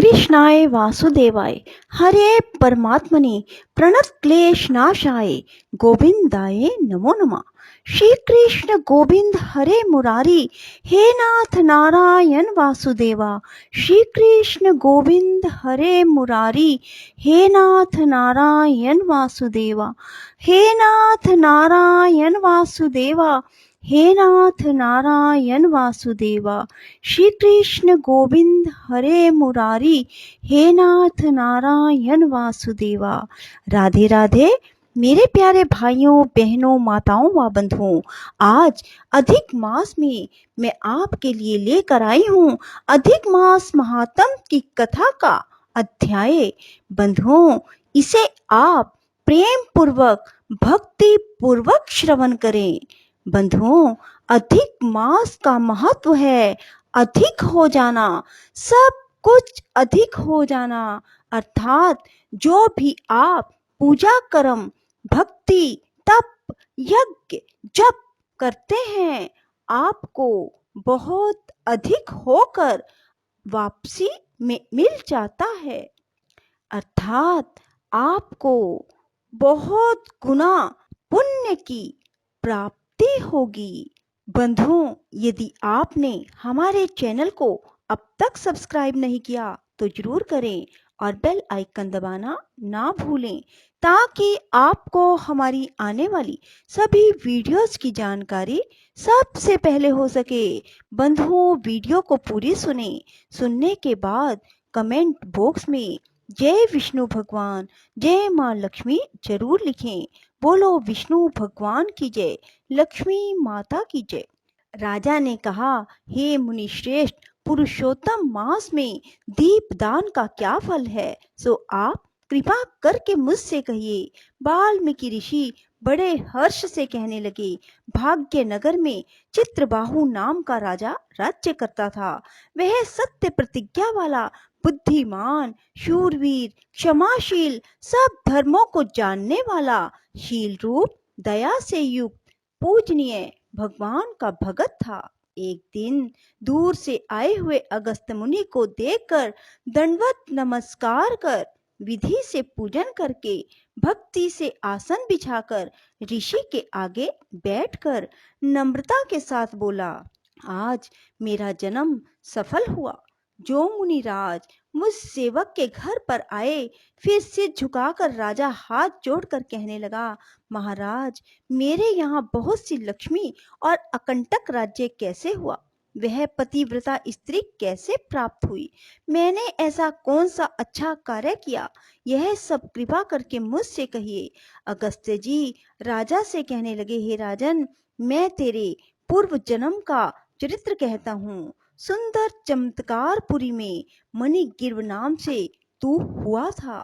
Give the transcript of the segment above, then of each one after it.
कृष्णाय वासुदेवाय हरे परमात्मने प्रणत क्लेश नाशाय गोविंदाय नमो नमः। श्री कृष्ण गोविंद हरे मुरारी, हे नाथ नारायण वासुदेवा। श्री कृष्ण गोविंद हरे मुरारी, हे नाथ नारायण वासुदेवा। हे नाथ नारायण वासुदेवा, हे नाथ नारायण वासुदेवा। श्री कृष्ण गोविंद हरे मुरारी, हे नाथ नारायण वासुदेवा। राधे राधे मेरे प्यारे भाइयों बहनों माताओं व बंधुओं, आज अधिक मास में मैं आपके लिए लेकर आई हूँ अधिक मास महात्म की कथा का अध्याय। बंधुओं, इसे आप प्रेम पूर्वक भक्ति पूर्वक श्रवण करें। बंधुओं, अधिक मास का महत्व है अधिक हो जाना, सब कुछ अधिक हो जाना। अर्थात जो भी आप पूजा कर्म भक्ति तप यज्ञ जप करते हैं, आपको बहुत अधिक होकर वापसी में मिल जाता है। अर्थात आपको बहुत गुना पुण्य की प्राप्ति होगी। बंधुओं, यदि आपने हमारे चैनल को अब तक सब्सक्राइब नहीं किया तो जरूर करें और बेल आइकन दबाना ना भूलें, ताकि आपको हमारी आने वाली सभी वीडियोस की जानकारी सबसे पहले हो सके। बंधुओं, वीडियो को पूरी सुने। सुनने के बाद कमेंट बॉक्स में जय विष्णु भगवान, जय माँ लक्ष्मी जरूर लिखें। बोलो विष्णु भगवान की जय, लक्ष्मी माता की जय। राजा ने कहा, हे मुनि श्रेष्ठ, पुरुषोत्तम मास में दीपदान का क्या फल है, सो आप कृपा करके मुझसे कहिए। वाल्मीकि ऋषि बड़े हर्ष से कहने लगे, भाग्य नगर में चित्रबाहु नाम का राजा राज्य करता था। वह सत्य प्रतिज्ञा वाला, बुद्धिमान, शूरवीर, क्षमाशील, सब धर्मों को जानने वाला, शील रूप, दया से युक्त, पूजनीय भगवान का भगत था। एक दिन दूर से आए हुए अगस्त्य मुनि को देखकर दंडवत नमस्कार कर, विधि से पूजन करके, भक्ति से आसन बिछाकर ऋषि के आगे बैठकर नम्रता के साथ बोला, आज मेरा जन्म सफल हुआ। जो मुनिराज मुझ सेवक के घर पर आए, फिर सिर झुकाकर राजा हाथ जोड़कर कहने लगा, महाराज, मेरे यहाँ बहुत सी लक्ष्मी और अकंटक राज्य कैसे हुआ? वह पतिव्रता स्त्री कैसे प्राप्त हुई? मैंने ऐसा कौन सा अच्छा कार्य किया? यह सब कृपा करके मुझसे कहिए। अगस्त्य जी राजा से कहने लगे, हे राजन, मैं तेरे पूर्व जन्म का चरित्र कहता हूँ। सुंदर चमत्कारपुरी में मणिगिर्व नाम से तू हुआ था।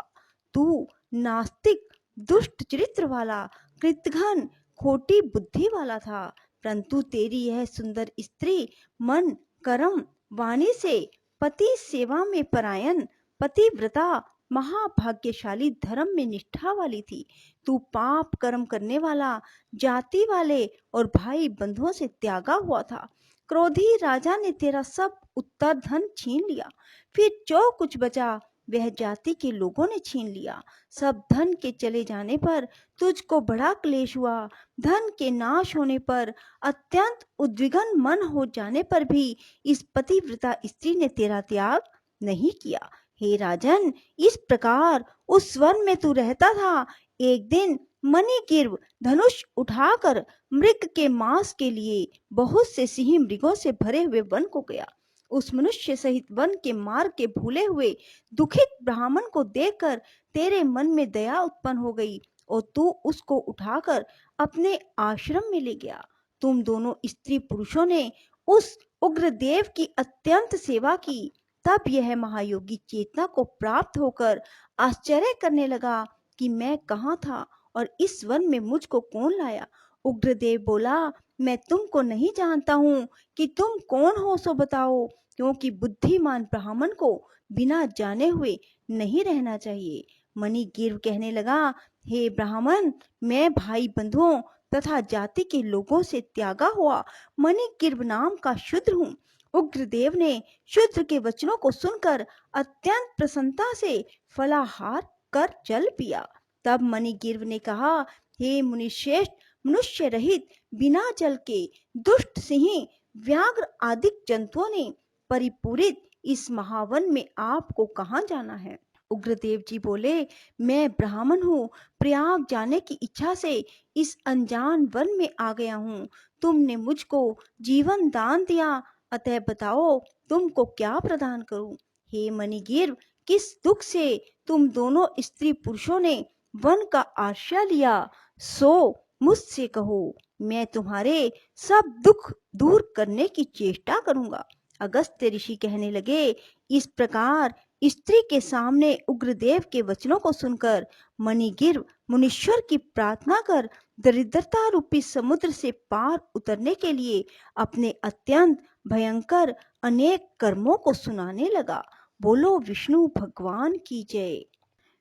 तू नास्तिक, दुष्ट चरित्र वाला, कृतघ्न, खोटी बुद्धि वाला था, परंतु तेरी यह सुंदर स्त्री मन कर्म वाणी से पति सेवा में परायण, पतिव्रता, महाभाग्यशाली, धर्म में निष्ठा वाली थी। तू पाप कर्म करने वाला, जाति वाले और भाई बंधुओं से त्यागा हुआ था। क्रोधी राजा ने तेरा सब उत्तर धन छीन लिया, फिर जो कुछ बचा वह जाति के लोगों ने छीन लिया। सब धन के चले जाने पर तुझको बड़ा क्लेश हुआ। धन के नाश होने पर, अत्यंत उद्विग्न मन हो जाने पर भी इस पतिव्रता स्त्री ने तेरा त्याग नहीं किया। हे राजन, इस प्रकार उस वन में तू रहता था। एक दिन मणिगिर्व धनुष उठाकर मृग के मांस के लिए बहुत से सिंह मृगों से भरे हुए वन को गया। उस मनुष्य सहित वन के मार्ग के भूले हुए दुखित ब्राह्मण को देखकर तेरे मन में दया उत्पन्न हो गई और तू उसको उठाकर अपने आश्रम में ले गया। तुम दोनों स्त्री पुरुषों ने उस उग्रदेव की अत्यंत सेवा की। तब यह महायोगी चेतना को प्राप्त होकर आश्चर्य करने लगा कि मैं कहाँ था और इस वन में मुझको कौन लाया। उग्रदेव बोला, मैं तुमको नहीं जानता हूँ कि तुम कौन हो, सो बताओ, क्योंकि बुद्धिमान ब्राह्मण को बिना जाने हुए नहीं रहना चाहिए। मणिगिर्व कहने लगा, हे ब्राह्मण, मैं भाई बंधुओं तथा जाति के लोगों से त्यागा हुआ मणिगिर्व नाम का शूद्र हूँ। उग्रदेव ने शूद्र के वचनों को सुनकर अत्यंत प्रसन्नता से फलाहार कर जल पिया। तब मणिगिर्व ने कहा, हे मुनिश्रेष्ठ, मनुष्य रहित बिना जल के दुष्ट सिंह, व्याघ्र आदि जंतुओं ने परिपूरित इस महावन में आपको कहाँ जाना है? उग्रदेव जी बोले, मैं ब्राह्मण हूँ, प्रयाग जाने की इच्छा से इस अनजान वन में आ गया हूँ। तुमने मुझको जीवन दान दिया, अतः बताओ तुमको क्या प्रदान करूं? हे मणिगिर्व, किस दुख से तुम दोनों स्त्री पुरुषों ने वन का आश्रय लिया, सो मुझसे कहो, मैं तुम्हारे सब दुख दूर करने की चेष्टा करूंगा। अगस्त्य ऋषि कहने लगे, इस प्रकार स्त्री के सामने उग्रदेव के वचनों को सुनकर मणिगिर्व मुनीश्वर की प्रार्थना कर दरिद्रता रूपी समुद्र से पार उतरने के लिए अपने अत्यंत भयंकर अनेक कर्मों को सुनाने लगा। बोलो विष्णु भगवान की जय।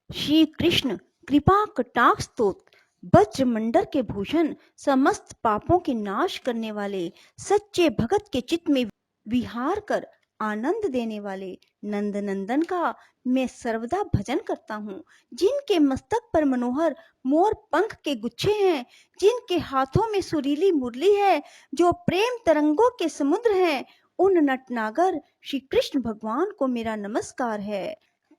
श्री कृष्ण कृपा कटाक्ष स्तोत्र। वज्रमंडल के भूषण, समस्त पापों के नाश करने वाले, सच्चे भगत के चित्त में विहार कर आनंद देने वाले नंद नंदन का मैं सर्वदा भजन करता हूँ। जिनके मस्तक पर मनोहर मोर पंख के गुच्छे हैं, जिनके हाथों में सुरीली मुरली है, जो प्रेम तरंगों के समुद्र हैं, उन नटनागर श्री कृष्ण भगवान को मेरा नमस्कार है।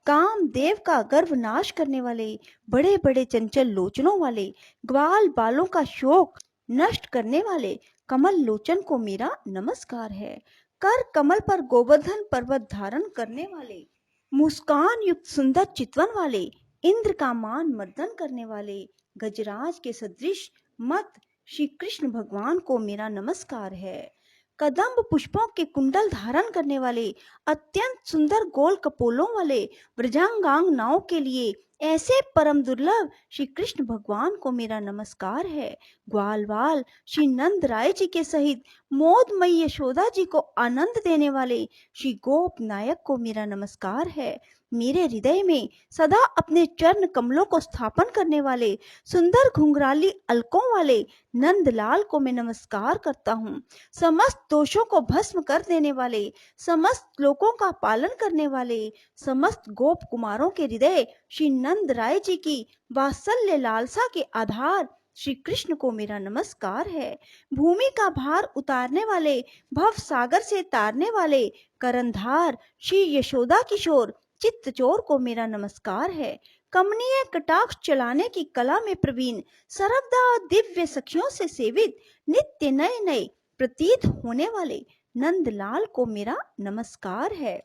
कामदेव का गर्व नाश करने वाले, बड़े बड़े चंचल लोचनों वाले, ग्वाल बालों का शोक नष्ट करने वाले कमल लोचन को मेरा नमस्कार है। कर कमल पर गोवर्धन पर्वत धारण करने वाले, मुस्कान युक्त सुंदर चितवन वाले, इंद्र का मान मर्दन करने वाले, गजराज के सदृश मत श्री कृष्ण भगवान को मेरा नमस्कार है। कदम्ब पुष्पों के कुंडल धारण करने वाले, अत्यंत सुंदर गोल कपोलों वाले, व्रजांगांगनाओं के लिए ऐसे परम दुर्लभ श्री कृष्ण भगवान को मेरा नमस्कार है। ग्वालवाल श्री नंद राय जी के सहित मोदमयी यशोदा जी को आनंद देने वाले श्री गोप नायक को मेरा नमस्कार है। मेरे हृदय में सदा अपने चरण कमलों को स्थापन करने वाले, सुंदर घुंघराली अलकों वाले नंदलाल को मैं नमस्कार करता हूँ। समस्त दोषों को भस्म कर देने वाले, समस्त लोकों का पालन करने वाले, समस्त गोप कुमारों के हृदय श्री नंद राय जी की वात्सल्य लालसा के आधार श्री कृष्ण को मेरा नमस्कार है। भूमि का भार उतारने वाले, भव सागर से तारने वाले करंधार श्री यशोदा किशोर चित्तचोर को मेरा नमस्कार है। कमनीय कटाक्ष चलाने की कला में प्रवीण, सर्वदा दिव्य सखियों से सेवित, नित्य नए नए प्रतीत होने वाले नंदलाल को मेरा नमस्कार है।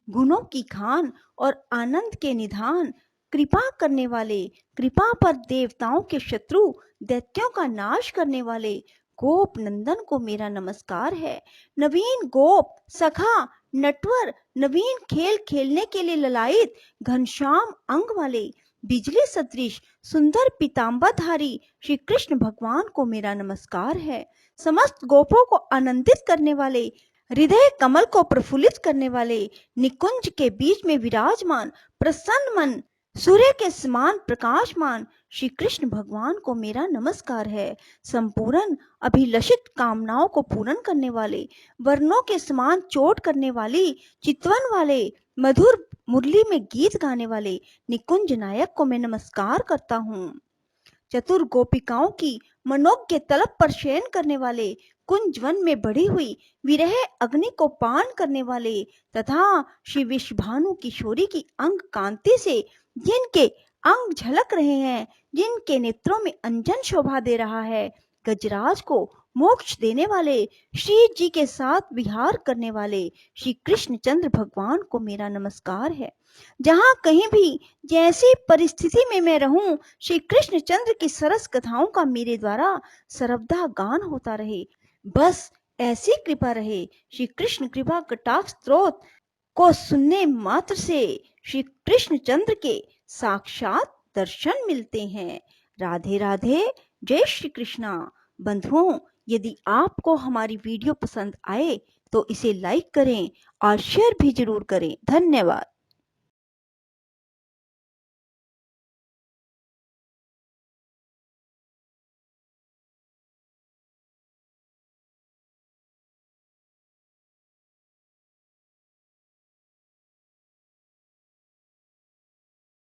गुणों की खान और आनंद के निधान, कृपा करने वाले, कृपा पर देवताओं के शत्रु दैत्यों का नाश करने वाले गोप नंदन को मेरा नमस्कार है। नवीन गोप सखा नटवर, नवीन खेल खेलने के लिए ललायित घनश्याम अंग वाले, बिजली सदृश सुंदर पीतांबरधारी श्री कृष्ण भगवान को मेरा नमस्कार है। समस्त गोपों को आनंदित करने वाले, हृदय कमल को प्रफुल्लित करने वाले, निकुंज के बीच में विराजमान, प्रसन्न मन, सूर्य के समान प्रकाशमान श्री कृष्ण भगवान को मेरा नमस्कार है। संपूर्ण अभिलषित कामनाओं को पूर्ण करने वाले, वर्णों के समान चोट करने वाली, चितवन वाले, मधुर मुरली में गीत गाने वाले निकुंज नायक को मैं नमस्कार करता हूँ। चतुर गोपिकाओं की मनोज्ञ तलब पर शयन करने वाले, कुंज वन में बढ़ी हुई विरह अग्नि को पान करने वाले तथा श्री विश्वभानु किशोरी की अंग कांति से जिनके अंग झलक रहे हैं, जिनके नेत्रों में अंजन शोभा दे रहा है, गजराज को मोक्ष देने वाले, श्री जी के साथ विहार करने वाले श्री कृष्णचंद्र भगवान को मेरा नमस्कार है। जहाँ कहीं भी जैसी परिस्थिति में मैं रहूं, श्री कृष्णचंद्र की सरस कथाओं का मेरे द्वारा सर्वदा गान होता रहे। बस ऐसी कृपा रहे। श्री कृष्ण कृपा कटाक्ष स्तोत्र को सुनने मात्र से श्री कृष्णचंद्र के साक्षात दर्शन मिलते हैं। राधे राधे, जय श्री कृष्णा। बंधुओं, यदि आपको हमारी वीडियो पसंद आए तो इसे लाइक करें और शेयर भी जरूर करें। धन्यवाद।